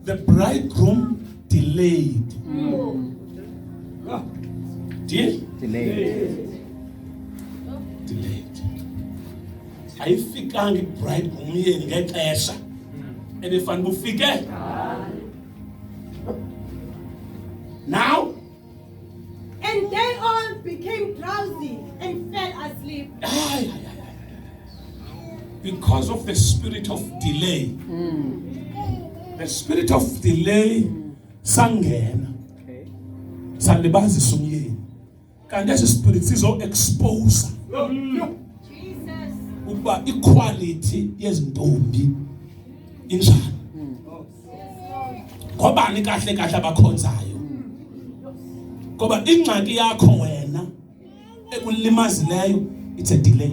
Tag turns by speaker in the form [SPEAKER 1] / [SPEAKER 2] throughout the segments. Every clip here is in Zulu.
[SPEAKER 1] The bridegroom delayed. Delayed. Ayifikanga i-bridegroom yeni ngexesha elifanele ufike. Now,
[SPEAKER 2] and they all became drowsy and fell asleep.
[SPEAKER 1] Because of the spirit of delay. The spirit of delay sangena. Salibazisa umyeni. Kanti esi spirit sizo-expose ukuba equality yezintombi injani. Ngobani kahle kahle abakhonzayo? Ngoba ingxaki yakho wena ekulimazileyo, it's a delay.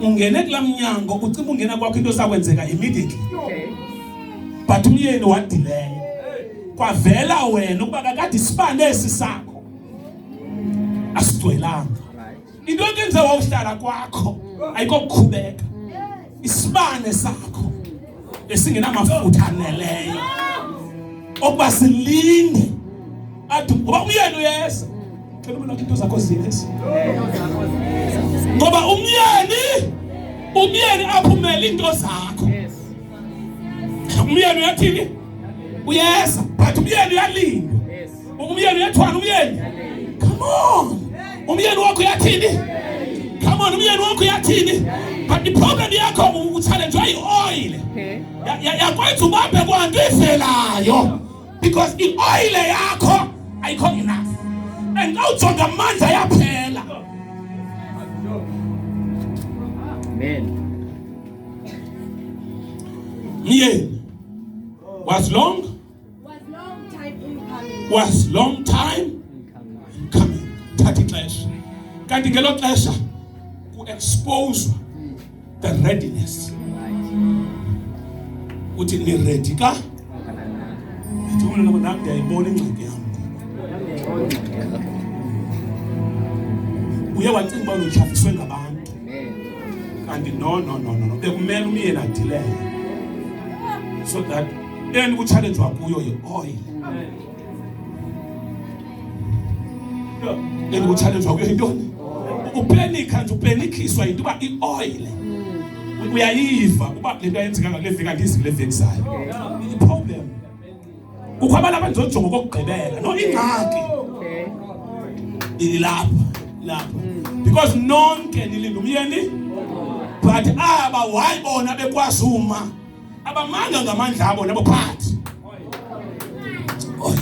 [SPEAKER 1] Ungene kula mnyango ucimba ungena kwakho into sakwenzeka immediately. But umyeni wa delay. Kwavela wena ukuba kakade isibane esi sakho asigcwelanga. Into engenziwa uhlala kwakho ayikokukhubeka. Isibane sakho esingenamafutha aneleyo okuba silinde athi ngoba umyeni uyeza. Cela ubona into zakho ziyeza. Ngoba umyeni aphumela into zakho. Umyeni uyathini? Uyeza, but umyeni uyalinda. Umyeni uyathwana umyeni. Come on. Umyeni wakho uyathini? Come on, umyeni wakho uyathini? But the problem yakho uchallenge i-oil. Yakwenza ubambe kwanto efelayo. Because i-oil yakho ayikho enough. And awujonga amandla yaphela.
[SPEAKER 3] Amen.
[SPEAKER 1] Myeni was long time coming. Thatha ixesha. Kanti ngelo xesha ku-expose the readiness. Uthi ni ready ka? Uthi umntu nami ndiyayibona ingxaki yam. Uye wacinga uba utyhafiswe ngabantu. Kanti no. Bekumele umyeni adileye. So that then ku-challenge wakuyo yi-oil. Then ku-challenge wakuyo yintoni? Upenikha nje upenikhiswa yinto uba i-oil. Uyayiva uba le nto ayenzeka ngale veki andizi kule veki zayo. I-problem. Kukho abantu abandizojonga okokugqibela. No, ingxaki. Ilapha. Because nonke nilinda umyeni. But aba wayibona bekwazi uma. Abamanga ngamandla abo nabo phathi. Oil.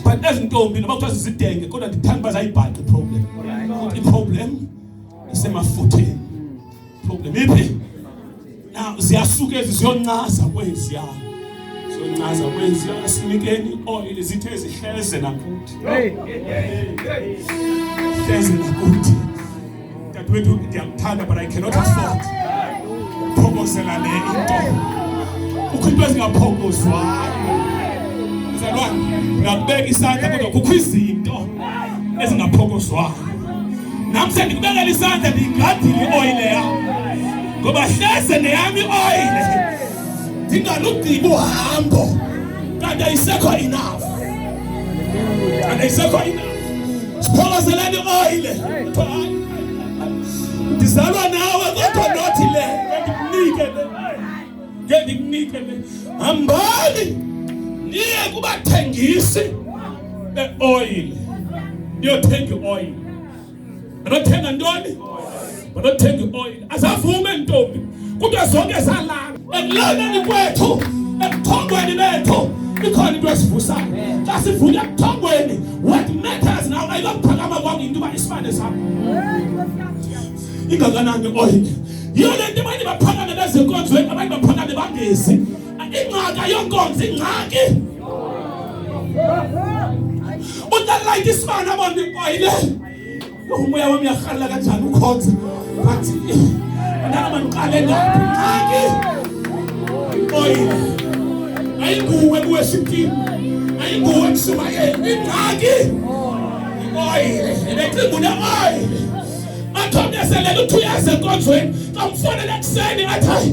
[SPEAKER 1] But ezintombi noma kuthiwa zizidenge kodwa ndithanda bazayibhaqe problem. I-problem isemafutheni. Problem iphi? Now ziyasuka ziyoncaza kweziya. Ziyoncaza kweziya sinikeni oil zithe zihleze nakuthi. Hleze nakuthi. Dadwethu ndiyakuthanda but I cannot afford. Phokosela le into. Kukho into ezingaphokozwayo. Mzalwane, ngakubeka isandla kodwa kukho izinto ezingaphokozwayo. Nami sendikubekela isandla ndiyigadile i-oil yakho. Ngoba hleze neyami i-oil. Ndingaludinga uhambo. Kanti ayisekho enough. Siphokozeleni i-oil. Ndizalwa nawe kodwa nothi le. Ngikunike le. Hambani niye kubathengisi be-oil. Niyothenga i-oil. Banothenga ntoni? Banothenga i-oil. Azavume ntombi. Kuthiwa zonke zalala. Ekulaneni kwethu, ebuthongweni bethu, ikhona into esivusayo. Xa sivuka ebuthongweni, what matters now ayikokuphakama kwakho into uba isibane sakho. Ingakanani i-oil. Yiyo le nto abanye baphakame bezenkonzweni, abanye baphakame bangezi. Ingxaki ayonkonzo, ingxaki. Unalayita isibane abantu i-oil. Umoya wami uyarhalela kanjani ukhonza. But andaba ndiqale ngaphi ingxaki. Oil. Ayinguwe kuweshipini. Ayinguwe kushumayeli. Ingxaki. Oil. Ebecinga une-oil. Athomnyeselele uthi uyaze enkonzweni. Ngamfonela ekuseni athi hayi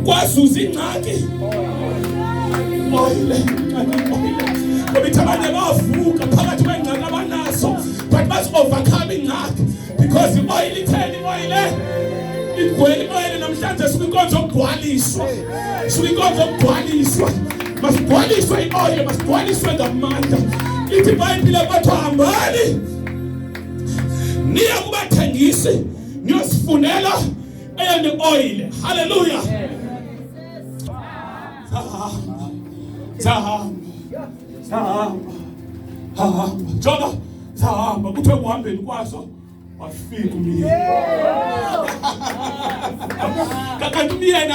[SPEAKER 1] kwazuza ingxaki. Oyile. Ngoba abanye bavuka phakathi kwengxaki abanazo but basi-overcome ingxaki because i-oil itheni i-oil igcwele i-oil namhlanje suke inkonzo yokugcwaliswa. Suke inkonzo yokugcwaliswa. Masigcwaliswe i-oil, masigcwaliswe ngamandla. Ithi iBhayibhile bathi hambani niya kubathengisi niyosifunela eyona oil. Hallelujah. Jonga sahamba kuthe kuhambeni kwaso wafika umyeni. Kanti umyeni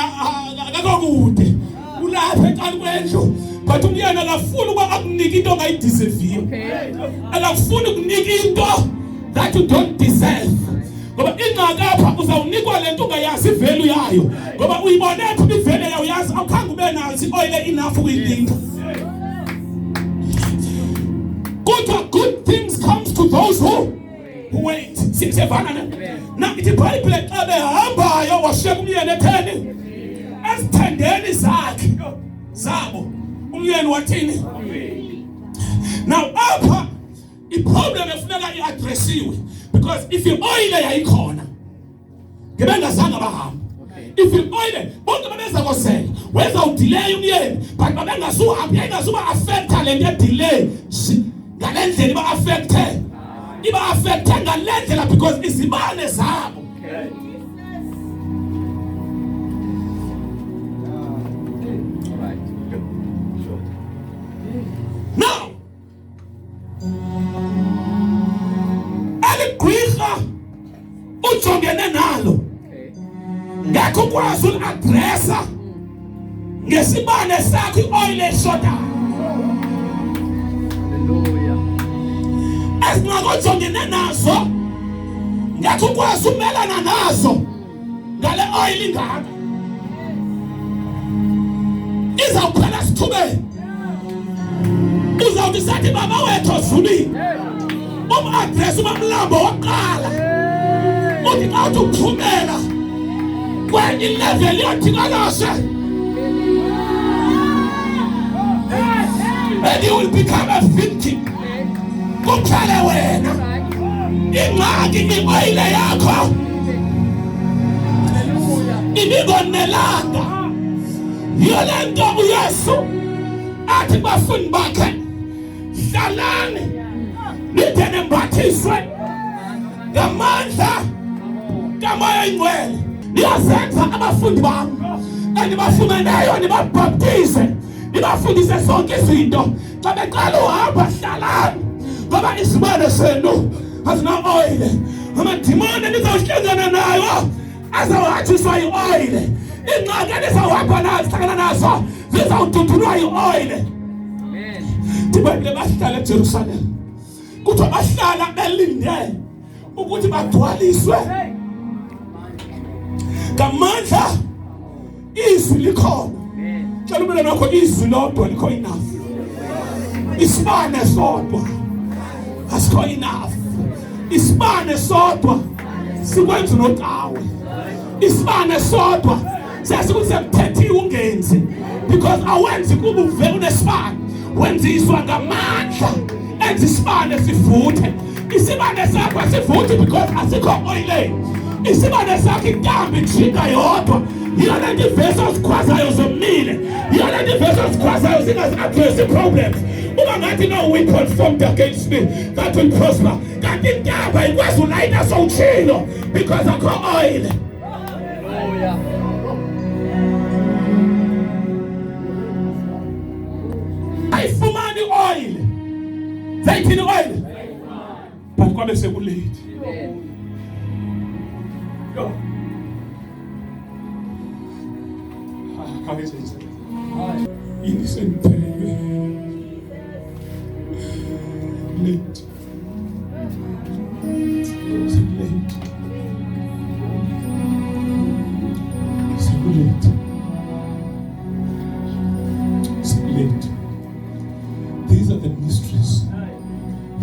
[SPEAKER 1] akakude ulapha eqala kwendlu but umyeni akafuni ukuba akunika into ongayideserviyo. Akafuni ukunika into that you don't deserve. Ngoba ingxaki apha uzawunikwa lento ungayazi ivalue yayo. Ngoba uyibone phi ivalue yayo yazi awukhange ube nazo i-oil enough ukuyilinda. Good things comes to those who wait. Siyevana ne? Na ithi iBhayibhile xa behambayo washiya umyeni etheni ezithandeni zakhe zabo. Umyeni wathini? Now apha i-problem efuneka i-addressiwe because if i-oil yayikhona ngebengazange bahamba. If i-oil bonke babeza kosela wenza udelay umyeni but babengasuhambi yayingazuba affecta le nto ye-delay. Ngalendlela iba affecte ngalendlela because izibane zabo. Now aligqirha ujongene nalo ngakho ukwazi uli-adressa ngesibane sakho i-oil eshotayo. Ezinqakojongene nazo ngakho ukwazi umelana nazo ngale oil ingaka izawuphela sithubeni. Uzawuthi sathi baba wethu ozulile um-adress umamlambo waqala uthi xa uthi uphumela kwenye ilevel yothi kaloshe and you will become a victim. Kuphele wena ingxaki i-oil yakho ibikonelanga. Yiyo le nto uYesu athi bafundi bakhe hlalani nide nembathiswe ngamandla kaMoya Oyingcwele. Niyazenza abafundi bami endibafumeneyo nibabhaptize nibafundise zonke izinto. Xa beqala uhamba hlalani ngoba isibane senu asina-oil. Amadimoni nizawuhlangana nayo azawuhathiswa yi-oil. Ingxaki enizawuhamba nazo zihlangana nazo zizawududulwa yi-oil. iBhayibhile bahlala eJerusalem kuthiwa bahlala belinde ukuthi bagcwaliswe ngamandla. Izwi likhona. Tshela umntwana wakho izwi lodwa likho enough. Isibane sodwa asikho enough. Isibane sodwa sikwenza unotawe. Isibane sodwa siyasikusemthethiwe ungenzi because awenzi kuba uvele unesibane. Wenziswa ngamandla enza isibane sivuthe. Isibane sakho sivuthe because asikho oil. Isibane sakho intambo ijika yodwa. Yiyona nto ivesi ozikhwazayo zomile. Yiyona nto ivesi ozikhwazayo zingazi-address problems. Uba ngathi no weapon formed against me that will prosper. Kanti intambo ayikwazi ulayita sowutshilo because akho oil. Ayifumani oil. Zayithini oil? But kwabe sekulate. Yo. Innocent late. It's late. It's late. It's late. These are the mysteries,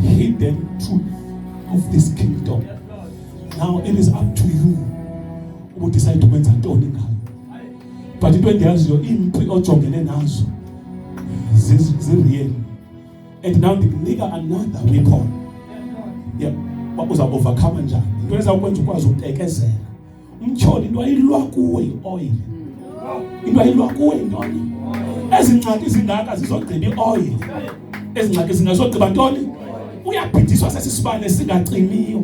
[SPEAKER 1] hidden truth of this kingdom. Now it is up to you But into endiyaziyo imphi ojongene nazo zirreal. And now ndikunika another weapon. Yeah, uza overcome njani? Into ezawukwenza ukwazi ukutekezela. Umtyholi into ayilwa kuwe i-oil. Into ayilwa kuwe intoni? Ezingxaki zingaka zizogcina i-oil. Ezingxaki zingazogqiba ntoni? Uyabhidiswa sesisibane singacimiyo.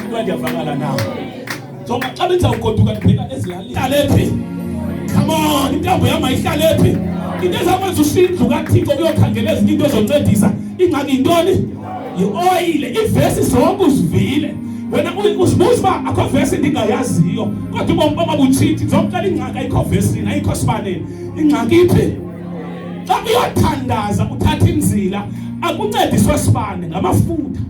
[SPEAKER 1] Into ndiyavakala nawe. So xa benza ugoduka ndibheka ezilalini. Hlalephi? Come on, intambo yama ihlalephi? Into ezakwenza usindlu kaThixo kuyokhangela ezinye into ezoncedisa. Ingxaki intoni? I-oil. Ivesi zonke uzivile. Wena uzibuza uba akho vesi ndingayaziyo. Kodwa ubomi babutshithi zonke ingxaki ayikho vesini, ayikho sibaneni. Ingxaki iphi? Xa uyothandaza uthatha inzila akuncediswa sibane ngamafutha.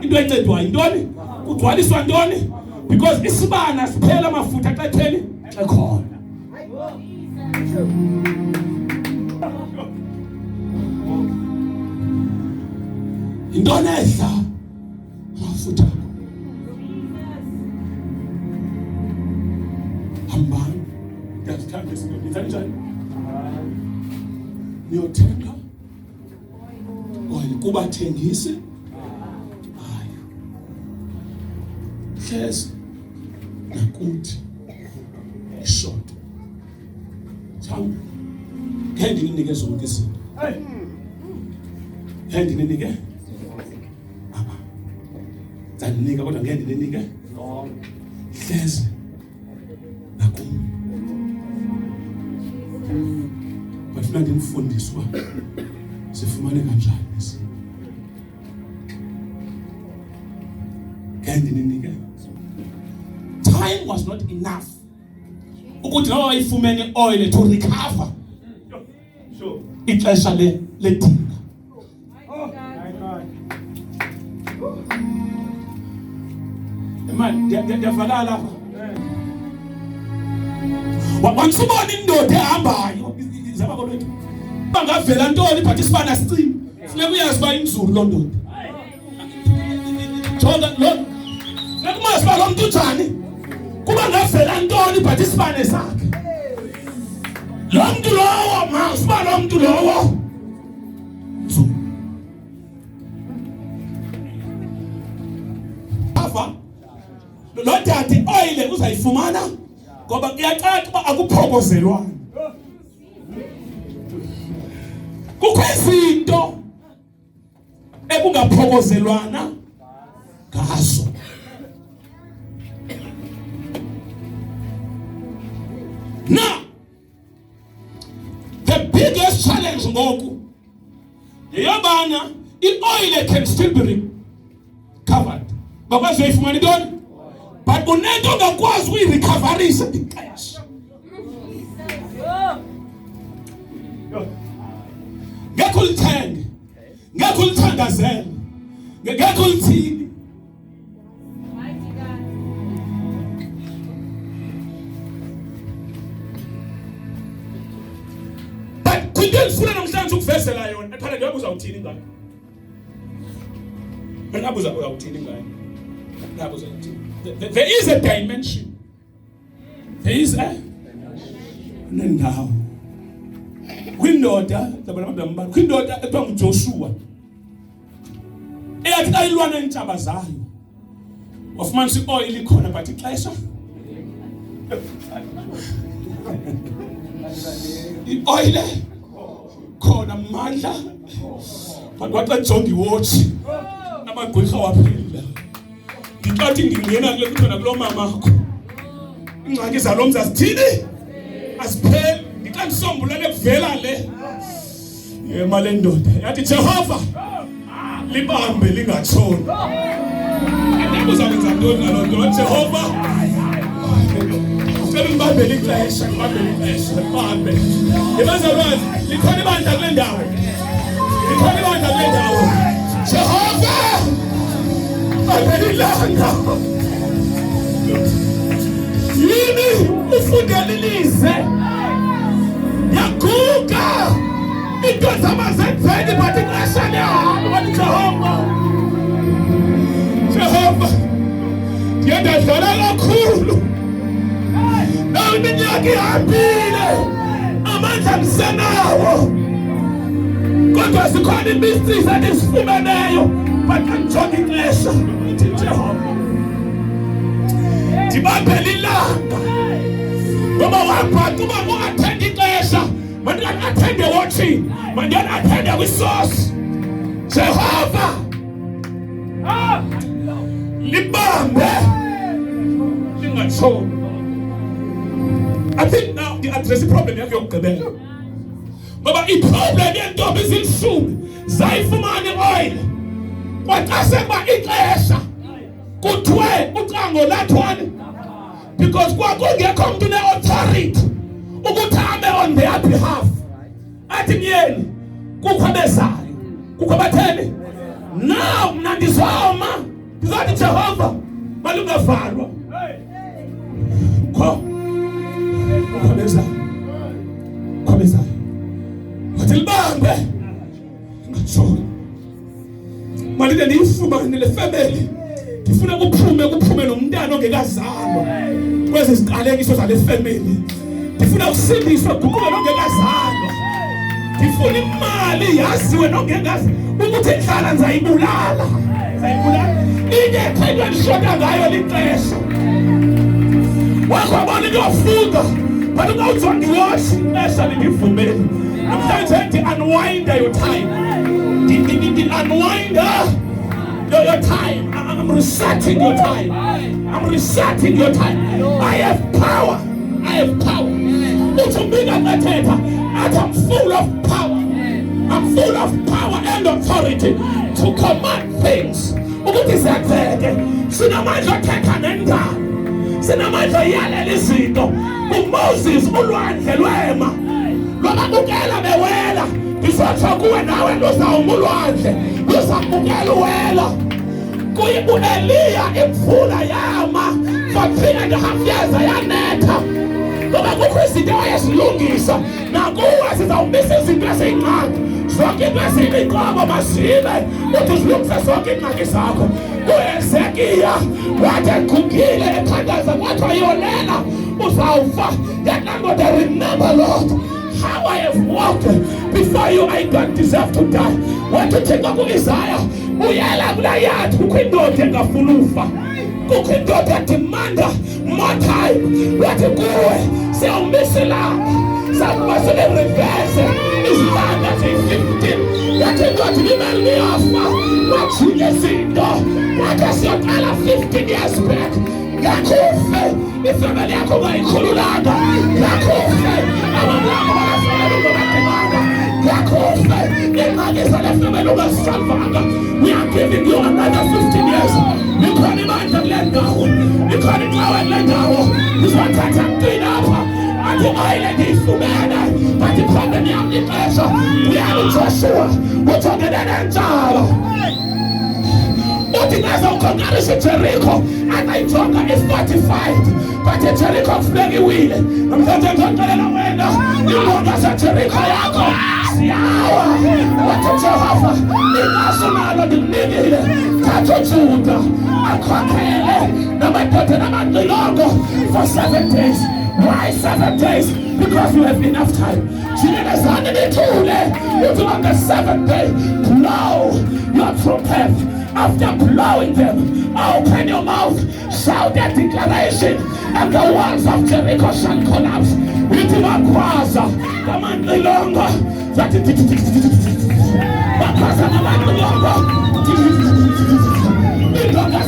[SPEAKER 1] Into encedwayo intoni? Kugcwaliswa ntoni? Because isibana siphela amafutha xa etheni? Xa khona. Intoni edla amafutha? Hambani. Ngiyazithanda izinto. Nithanda njani? Niyothenga oil kubathengisi. Hayi. Hlezi nakuthi ishort. Thamba. Ngeke ndinike zonke izinto. Ngeke ndinike. Zandinika kodwa ngeke ndinike. Hlezi nakuthi. Bafuna ndinifundiswa sifumane kanjani izinto. Ngeke ndinike. Time was not enough. Ukuthi nawe wayifumene oil to recover. Sure. Ixesha ledinga. Man, ndiyavakala lapha. Wansubona indoda ehambayo. Zaba kolwethu. Bangavela ntoni but isibana sicima. Funeka uyazi ba inzulu lo ndoda. Jonga lo. Sekumazi ba lo muntu njani? Kuba ngavela ntoni but isibane sakhe. Lo muntu lowo masiba lo muntu lowo. Ava. Lo dade oil uzayifumana ngoba kuyacaca uba akuphokozelwana. Kukho izinto ekungaphokozelwana ngazo. Now, the biggest challenge ngoku yeyobana i-oil can still be recovered. Bakwazi uyifumana intoni? But unento ongakwazi ukuyirecoverisa ixesha. Ngeke ulithenge. Ngeke ulithandazele. Ngeke ulithini. But kwinto endifuna namhlanje ukuvezela yona, ekhaya ndiyabuza uthini ngayo. Bengabuza uyawuthini ngayo. Ngabuza uthini. There is a dimension. There is a nendawo. Kwindoda, kwindoda ethiwa nguJoshua. Eyathi ayilwa neentshaba zayo. Wafumanisa i-oil ikhona but ixesha. I-oil khona mandla. But waxa jonga iwatch. Amagqirha waphila. Ngixathi ngingena kule kuthona kulo mamakho. Ingxaki zalo mzi azithini? Asipheli. Ngixa ndisombulele kuvela le. Yemale ndoda. Yathi Jehova libambe lingatshoni. Andikuzakwenza ntoni ngaloo nto? Jehova cela ngibambe lixesha, ngibambe lixesha, ngibambe. Yebazalwane, likhona ibandla kule ndawo. Likhona ibandla kule ndawo. Jehova Abelilanga. Yini ufundelilize. Yaguga. Into zamazenzeni but ixesha lihamba wathi Jehova. Jehova. Yendadlala kakhulu. Iminyaka ngihambile amandla ngisenawo kodwa sikhona imistries endisifumeneyo but angijonge ixesha ithi Jehova ndibambele ilanga ngoba wabhaqa uba ungathenge ixesha mandingathenge watching mandingathenge kwisource Jehova libambe lingatshoni. I think now the address problem yakho yokugqibela ngoba iproblem yentombi ezilishumi zayifumana i-oil kwaxa sekuba ixesha kuthiwe ucango lathwane because kwakungekho mntu ne-authority ukuthi ame on their behalf. Athi myeni kukho abezayo kukho abatheni now mna ndizoma ndizothi Jehova malungavalwa kho abezayo wathi libambe ngatshona malide ndiyifumane le family ndifuna kuphume nomntana ongekazalwa kwezi ziqalekiso zale family ndifuna ukusindiswa guquke nongekazalwa ndifuna imali yaziwe nongekazi ukuthi ihlala nzayibulala inye ethethwa ndishota ngayo lixesha wakwabona into yofunga but ungawuthi ndiwashi ixesha lindivumele namhlanje ndi-unwind your time ndi-unwind your time. I'm resetting your time. I'm resetting your time. I have power. I'm full of power. I'm full of power and authority to command things. Ukuthi zenzeke. Sinamandla othetha nendalo. Sinamandla yalela izinto. uMoses ulwandle lwema. Lwababukela bewela. Ndizotsho kuwe nawe luzawuma ulwandle. Luzamukela uwela. Eliya imvula yama for 3.5 years ayanetha ngoba kukho izinto ayazilungisa nakuwe sizawumisa izinto eziyingxaki zonke into eziyinqobo masibe uthi zilungise zonke ingxaki zakho. uHezekiya wathi egugile ekhandaza kwathi ayolela uzawufa yet I'm going to remember Lord how I have walked before you. I don't deserve to die. Wathi uthixo ku-Isaya uyela kula yathi kukho indoda engafuna ufa kukho indoda edimanda more time. Wathi kuwe siyawumiselana sakuba sele-reverse izilanda ziyi-15 yathi indoda imali niyafa wajika izinto wathi siyoqala 15 years back. Yakufe ifamily yakho ungayikhululanga. Yakufe abantwana bakafamily ungabathemanga. Yakufe ingxaki zale family ungazisalvanga. We are giving you another 15 years. Ikhona ibandla kule ndawo, ikhona inqawe kule ndawo. Uzothatha mntwini apha athi oyile ndiyifumene but iproblem yam ixesha. Uyala uJoshua ujongene nentshaba uthi ngazawukhonqarisa iJericho angayijonga i-fortified but iJericho kufuneka iwile. Namhlanje ndixoxelela wena imbonga zeJericho yakho ziyawa. Wathi Jehova ingaso nalo ndikunikile thatha uJuda akhokhele namadoda namanqilongo for 7 days. Why 7 days? Because you have enough time. Jinelezane nithule uthi on the 7th day blow your trumpet. After blowing them, open your mouth, shout that declaration, and the walls of Jericho shall collapse. With my cross, come on, the longer. Because I'm a man longer. The longer,